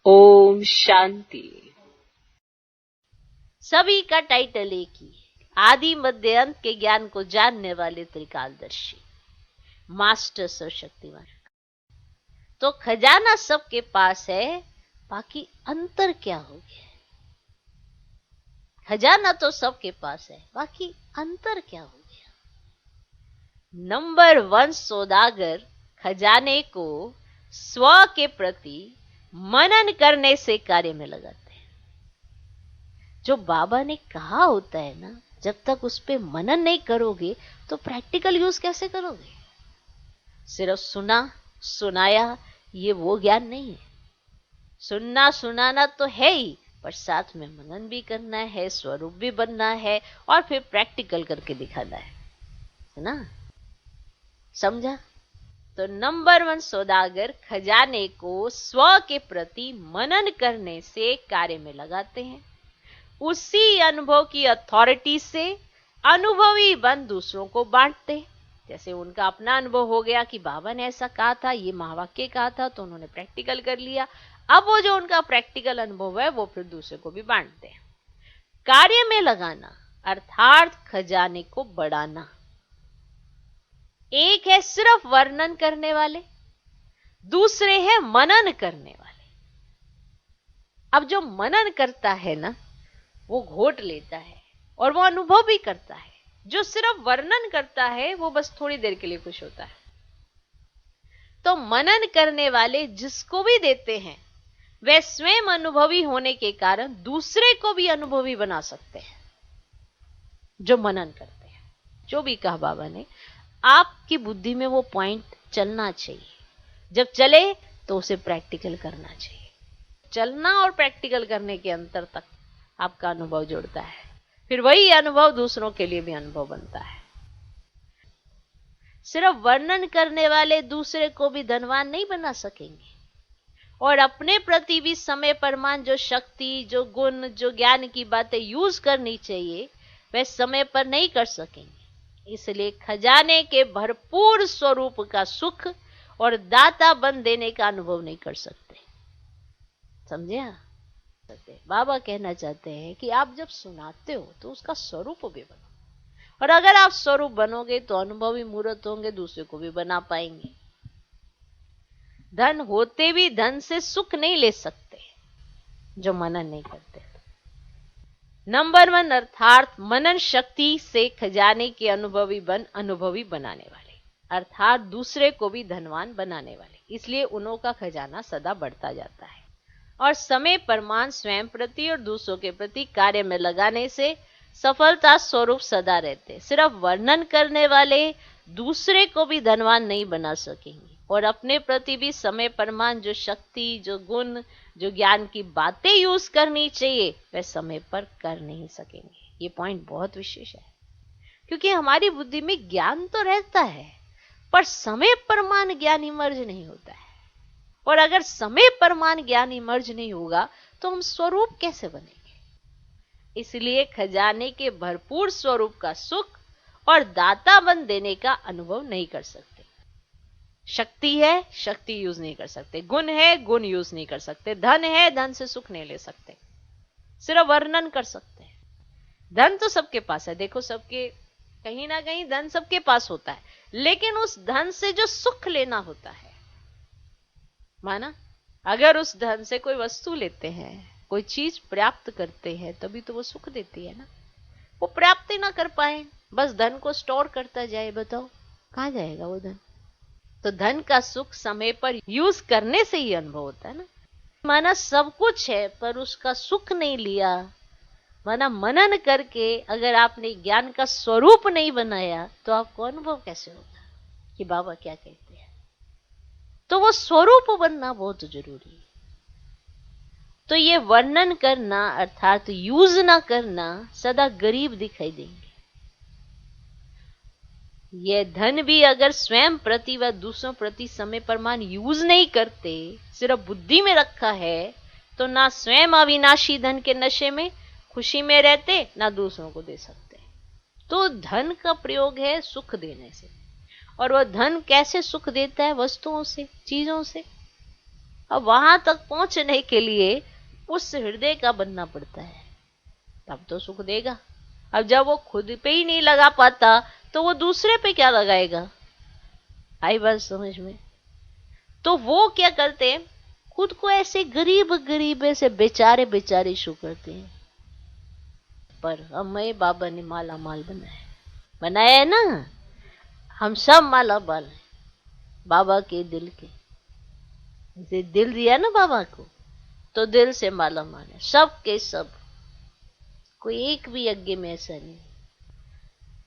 ओम शांति। सभी का टाइटल एक ही, आदि मध्य अंत के ज्ञान को जानने वाले त्रिकालदर्शी, मास्टर्स और शक्तिमान। तो खजाना सबके पास है, बाकी अंतर क्या हो गया? खजाना तो सबके पास है, बाकी अंतर क्या हो गया? नंबर 1 सौदागर खजाने को स्व के प्रति मनन करने से कार्य में लगाते हैं। जो बाबा ने कहा होता है ना, जब तक उस पे मनन नहीं करोगे तो प्रैक्टिकल यूज कैसे करोगे? सिर्फ सुना सुनाया ये वो ज्ञान नहीं है। सुनना सुनाना तो है ही, पर साथ में मनन भी करना है, स्वरूप भी बनना है और फिर प्रैक्टिकल करके दिखाना है ना? समझा? तो नंबर 1 सौदागर खजाने को स्व के प्रति मनन करने से कार्य में लगाते हैं। उसी अनुभव की अथॉरिटी से अनुभवी बन दूसरों को बांटते। जैसे उनका अपना अनुभव हो गया कि बाबा ने ऐसा कहा था, ये महावाक्य कहा था, तो उन्होंने प्रैक्टिकल कर लिया। अब वो जो उनका प्रैक्टिकल अनुभव है वो फिर दूसरे को भी बांटते हैं। कार्य में लगाना अर्थात खजाने को बढ़ाना। एक है सिर्फ वर्णन करने वाले, दूसरे है मनन करने वाले। अब जो मनन करता है ना, वो घोट लेता है और वो अनुभव भी करता है। जो सिर्फ वर्णन करता है वो बस थोड़ी देर के लिए खुश होता है। तो मनन करने वाले जिसको भी देते हैं वे स्वयं अनुभवी होने के कारण दूसरे को भी अनुभवी बना सकते हैं। जो मनन करते हैं, जो भी कहा बाबा ने, आपकी बुद्धि में वो पॉइंट चलना चाहिए। जब चले तो उसे प्रैक्टिकल करना चाहिए। चलना और प्रैक्टिकल करने के अंतर तक आपका अनुभव जुड़ता है, फिर वही अनुभव दूसरों के लिए भी अनुभव बनता है। सिर्फ वर्णन करने वाले दूसरे को भी धनवान नहीं बना सकेंगे और अपने प्रति भी समय परमान जो शक्ति, जो गुण, जो ज्ञान की बातें यूज करनी चाहिए वह समय पर नहीं कर सकेंगे। इसलिए खजाने के भरपूर स्वरूप का सुख और दाता बन देने का अनुभव नहीं कर सकते। समझे? बाबा कहना चाहते हैं कि आप जब सुनाते हो तो उसका स्वरूप भी बनो, और अगर आप स्वरूप बनोगे तो अनुभवी मूर्त होंगे, दूसरे को भी बना पाएंगे। धन होते भी धन से सुख नहीं ले सकते जो मनन नहीं करते। नंबर 1 अर्थात मनन शक्ति से खजाने के अनुभवी बनाने वाले, अर्थात दूसरे को भी धनवान बनाने वाले। इसलिए उन्हों का खजाना सदा बढ़ता जाता है और समय परमान स्वयं प्रति और दूसरों के प्रति कार्य में लगाने से सफलता स्वरूप सदा रहते। सिर्फ वर्णन करने वाले दूसरे को भी धनवान नहीं बना सकेंगे और अपने प्रति भी समय परमान जो शक्ति, जो गुण, जो ज्ञान की बातें यूज करनी चाहिए वह समय पर कर नहीं सकेंगे। ये पॉइंट बहुत विशेष है, क्योंकि हमारी बुद्धि में ज्ञान तो रहता है पर समय परमान ज्ञान इमर्ज नहीं होता है। और अगर समय परमान ज्ञान इमर्ज नहीं होगा तो हम स्वरूप कैसे बनेंगे? इसलिए खजाने के भरपूर स्वरूप का सुख और दाता बन देने का अनुभव नहीं कर सकते। शक्ति है, शक्ति यूज नहीं कर सकते। गुण है, गुण यूज नहीं कर सकते। धन है, धन से सुख नहीं ले सकते। सिर्फ वर्णन कर सकते हैं। धन तो सबके पास है, देखो सबके कहीं ना कहीं धन सबके पास होता है, लेकिन उस धन से जो सुख लेना होता है, माना अगर उस धन से कोई वस्तु लेते हैं, कोई चीज प्राप्त करते हैं, तभी तो वो सुख देती है ना। वो प्राप्त ही ना कर पाए, बस धन को स्टोर करता जाए, बताओ कहां जाएगा वो धन? तो धन का सुख समय पर यूज करने से ही अनुभव होता है ना। माना सब कुछ है पर उसका सुख नहीं लिया, माना मनन करके अगर आपने ज्ञान का स्वरूप नहीं बनाया तो आपको अनुभव कैसे होगा कि बाबा क्या कहते हैं? तो वो स्वरूप बनना बहुत जरूरी है। तो ये वर्णन करना अर्थात यूज ना करना सदा गरीब दिखाई देंगे। ये धन भी अगर स्वयं प्रति व दूसरों प्रति समय परमान यूज नहीं करते, सिर्फ बुद्धि में रखा है, तो ना स्वयं अविनाशी धन के नशे में खुशी में रहते, ना दूसरों को दे सकते। तो धन का प्रयोग है सुख देने से, और वह धन कैसे सुख देता है? वस्तुओं से, चीजों से। अब वहां तक पहुंचने के लिए उस हृदय का बनना पड़ता है, तब तो सुख देगा। अब जब वो खुद पे ही नहीं लगा पाता तो वो दूसरे पे क्या लगाएगा? आई बात समझ में? तो वो क्या करते हैं, खुद को ऐसे गरीब गरीब ऐसे बेचारे बेचारे शो करते हैं। पर हमें बाबा ने माला माल बनाया है ना। हम सब माला माल हैं बाबा के दिल के। जैसे दिल दिया ना बाबा को, तो दिल से माला माल है सब के सब, कोई एक भी यज्ञ में ऐसा नहीं।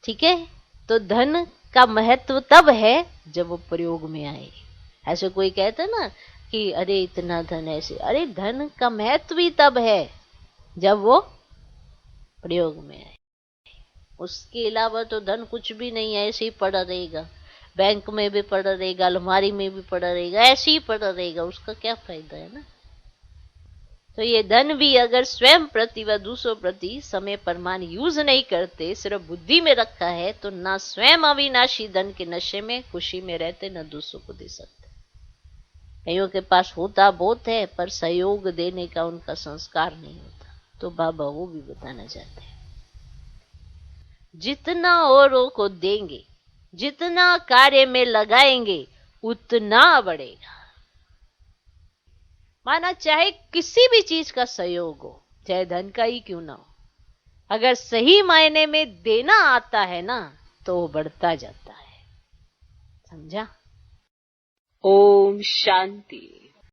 ठीक है, तो धन का महत्व तब है जब वो प्रयोग में आए। ऐसे कोई कहता ना कि अरे इतना धन ऐसे, अरे धन का महत्व ही तब है जब वो प्रयोग में आए। उसके अलावा तो धन कुछ भी नहीं है, ऐसे ही पड़ा रहेगा, बैंक में भी पड़ा रहेगा, अलमारी में भी पड़ा रहेगा, ऐसे ही पड़ा रहेगा, उसका क्या फायदा है ना। तो ये धन भी अगर स्वयं प्रति व दूसरों प्रति समय प्रमाण यूज नहीं करते, सिर्फ बुद्धि में रखा है, तो ना स्वयं अविनाशी धन के नशे में खुशी में रहते, न दूसरों को दे सकते। कईयों के पास होता बहुत है पर सहयोग देने का उनका संस्कार नहीं होता, तो बाबा वो भी बताना चाहते हैं। जितना औरों को देंगे, जितना कार्य में लगाएंगे, उतना बढ़ेगा। माना चाहे किसी भी चीज का सहयोग हो, चाहे धन का ही क्यों ना हो, अगर सही मायने में देना आता है ना, तो वो बढ़ता जाता है। समझा? ओम शांति।